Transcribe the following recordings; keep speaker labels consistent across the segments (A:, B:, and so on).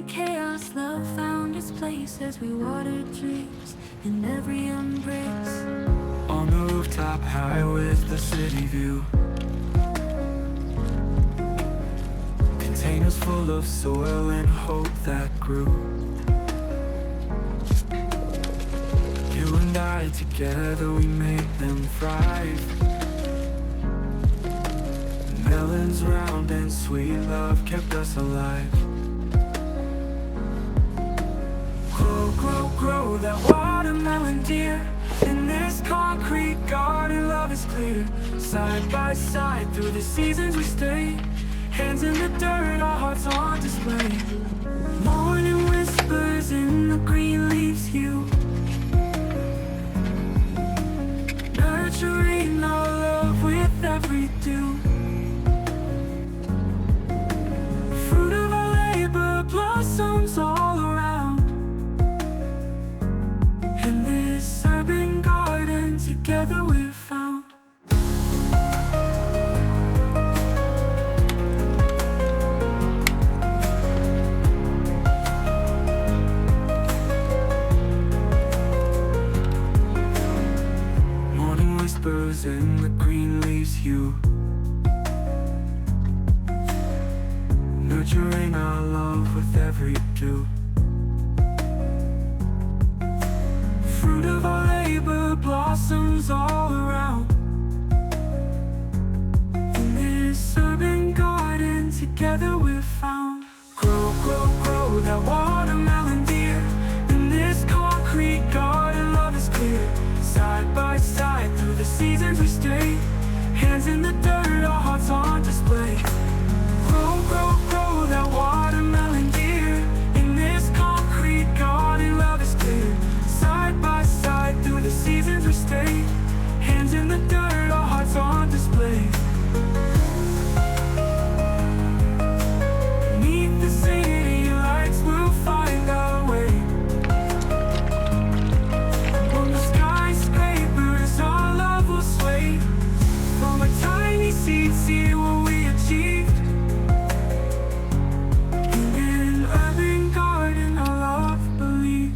A: the chaos, love found its place as we watered dreams in every embrace.
B: On the rooftop high with the city view, containers full of soil and hope that grew. You and I together, we made them thrive. Melons round and sweet love kept us alive. Grow, grow, grow that watermelon, dear. In this concrete garden, love is clear. Side by side through the seasons we stay. Hands in the dirt, our hearts on display. Morning whispers in the green leaves hue, nurturing our love with every dew. Fruit of our labor blossoms all around. In this urban garden, together we're found. Morning whispers in the green leaves hue, nurturing our love with every dew. Fruit of our labor blossoms all around. In this urban garden, together we're found. Grow, grow, grow that watermelon, dear. In this concrete garden, love is clear. Side by side through the seasons we stay. Hands in the dirt, our hearts on display. Grow, grow, grow that watermelon, dear. In this concrete garden, love is clear. Side by side through the seasons we stay. Hands in the dirt, our hearts on display. Beneath the city lights, we'll find our way. On the skyscrapers, our love will sway. From a tiny seed, see what we achieved. In an urban garden, our love believed.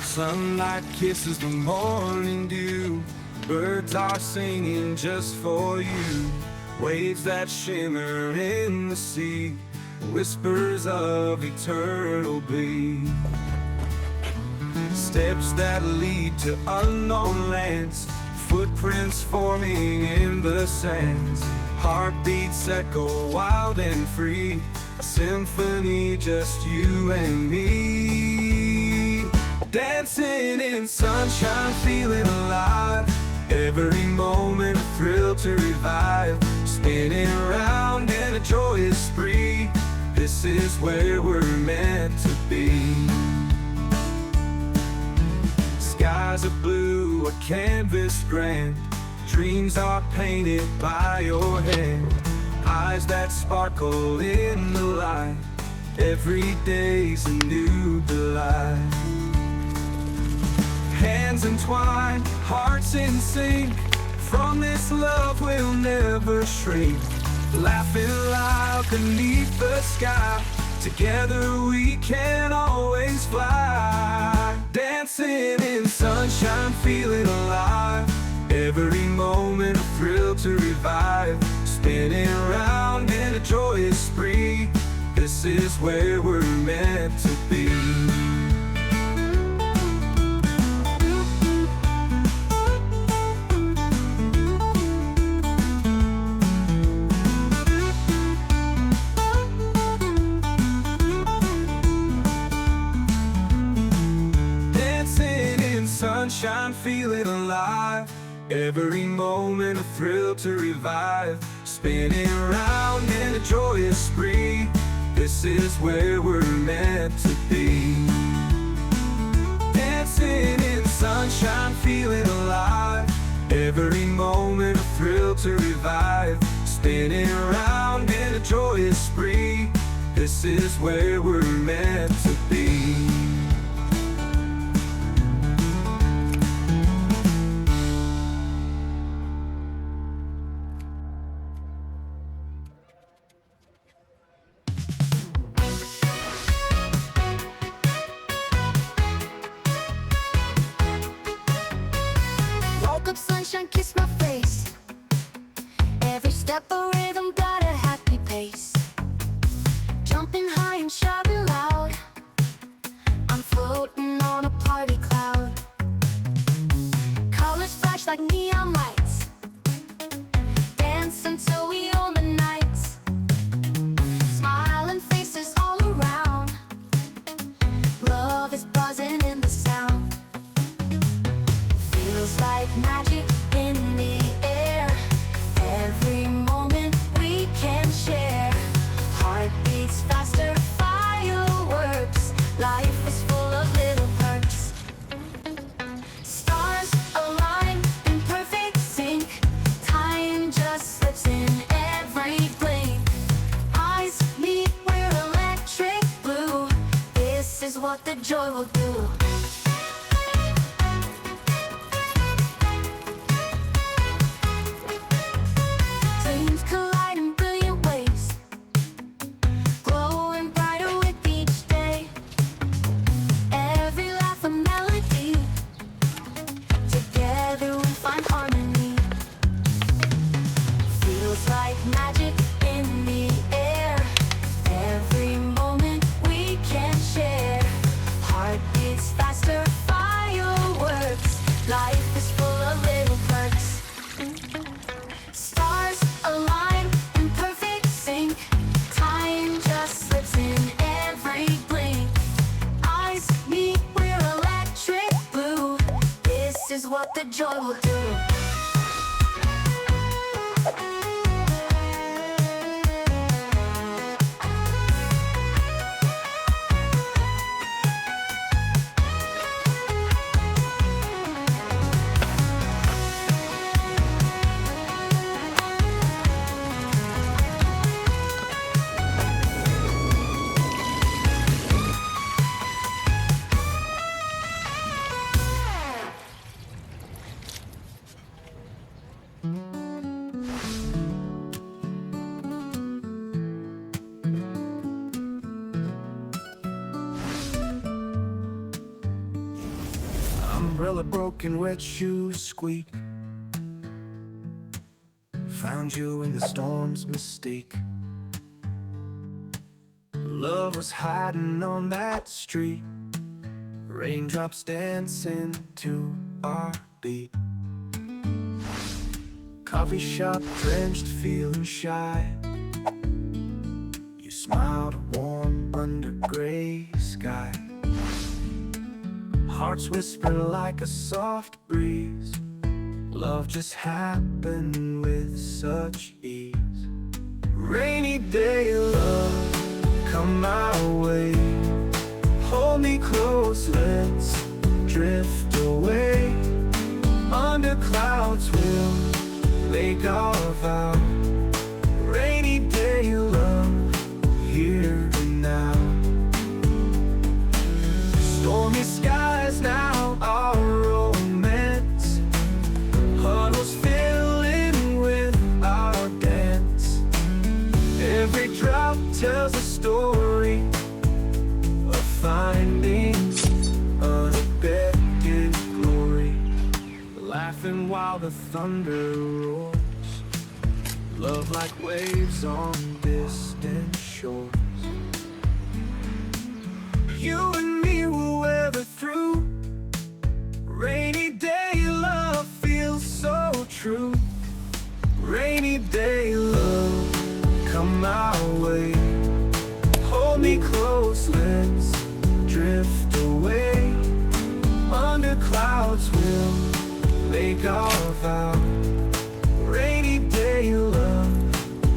B: Sunlight kisses the morning dew. Birds are singing just for you. Waves that shimmer in the sea, whispers of eternal glee. Steps that lead to unknown lands, footprints forming in the sands. Heartbeats that go wild and free, a symphony, just you and me. Dancing in sunshine, feeling alive. Every moment a thrill to revive. Spinning around in a joyous spree. This is where we're meant to be. Skies are blue, a canvas grand. Dreams are painted by your hand. Eyes that sparkle in the light. Every day's a new delight. Hands entwined, hearts in sync. From this love we'll never shrink. Laughing loud beneath the sky. Together we can always fly. Dancing in sunshine, feeling alive. Every moment a thrill to revive. Spinning around in a joyous spree. This is where we're meant to be. Sunshine, feeling alive. Every moment a thrill to revive. Spinning around in a joyous spree. This is where we're meant to be. Dancing in sunshine, feeling alive. Every moment a thrill to revive. Spinning around in a joyous spree. This is where we're meant to be.
A: Woke up, sunshine kissed my face. Every step a rhythm, got a happy pace. Jumping high and shouting loud, I'm floating on a party cloud. Colors flash like neon lights, dance until we own the nights. Smiling faces all around, love is buzzing in the sound. Feels like magic in the air, every moment we can share. Heartbeats faster, fireworks, life is full of little perks. Stars align in perfect sync, time just slips in every blink. Eyes meet, we're electric blue, this is what the joy will do. Dreams collide in brilliant ways, glowing brighter with each day. Every laugh a melody, together we find harmony. Feels like magic in the air, every moment we can share. Heartbeats faster, fireworks, life is full of little perks. Stars align in perfect sync, time just slips in every blink. Eyes meet, we're electric blue, this is what the joy will do.
B: Umbrella broken, wet shoes squeak. Found you in the storm's mistake. Love was hiding on that street, raindrops dancing to our beat. Coffee shop drenched, feeling shy. You smiled warm under gray sky. Hearts whisper like a soft breeze. Love just happened with such ease. Rainy day love, come my way. Hold me close, let's drift away. Under clouds we'll make our vow. Rainy day love, here and now. Stormy skies now, our romance. Huddles filling with our dance. Every drop tells a story of finding unexpected glory. Laughing while the thunder roars. Love like waves on distant shores. You and me will weather through. Rainy day love feels so true. Rainy day love, come my way. Hold me close, let's drift away. Under clouds we'll make our vow. Rainy day love,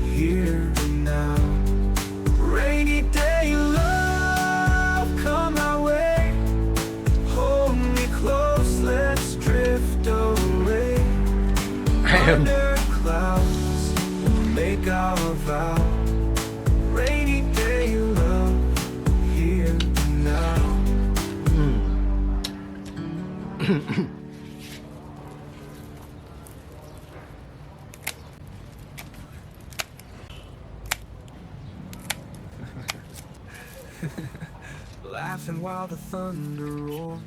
B: here and now. Rainy day love, come my way. Hold me close, let's drift away. Under clouds we'll make our vow. Rainy day love. Laughing while the thunder roars,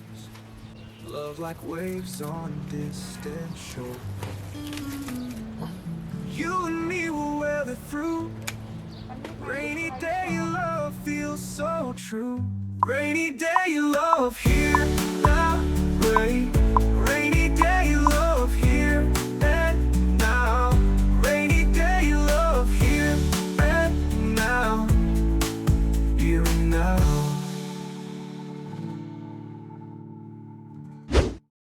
B: love like waves on distant shore. You and me will weather through. Rainy day love feels so true. Rainy day love here.